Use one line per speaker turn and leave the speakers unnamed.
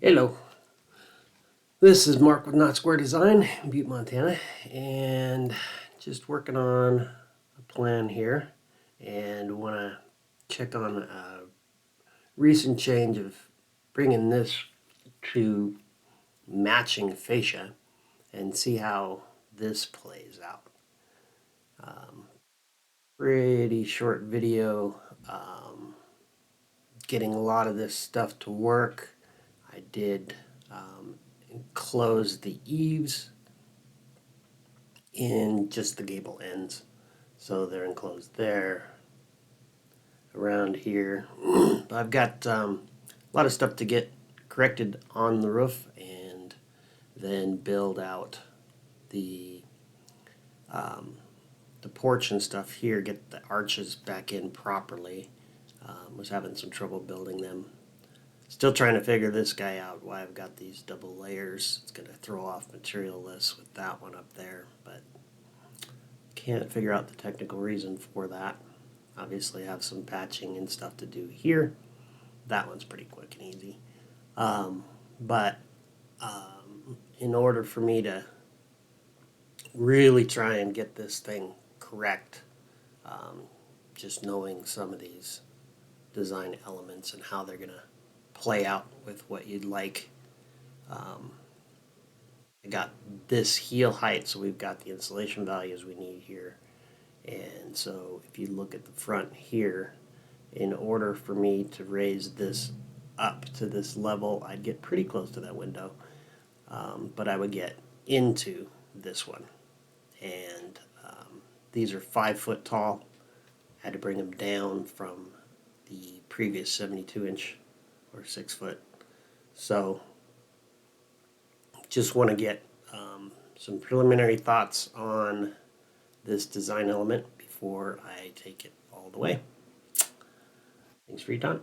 Hello, this is Mark with Not Square Design in Butte, Montana, and just working on a plan here, and want to check on a recent change of bringing this to matching fascia and see how this plays out. Pretty short video, getting a lot of this stuff to work. I did enclose the eaves in just the gable ends, so they're enclosed there. Around here I've got a lot of stuff to get corrected on the roof, and then build out the porch and stuff here, get the arches back in properly. Was having some trouble building them. Still trying to figure this guy out, why I've got these double layers. It's going to throw off material lists with that one up there, but can't figure out the technical reason for that. Obviously have some patching and stuff to do here. That one's pretty quick and easy. But in order for me to really try and get this thing correct, just knowing some of these design elements and how they're going to play out with what you'd like. I got this heel height, so we've got the insulation values we need here. And so if you look at the front here, in order for me to raise this up to this level, I'd get pretty close to that window, but I would get into this one. And these are 5 foot tall. I had to bring them down from the previous 72-inch or 6 foot. So just want to get some preliminary thoughts on this design element before I take it all the way. Thanks for your time.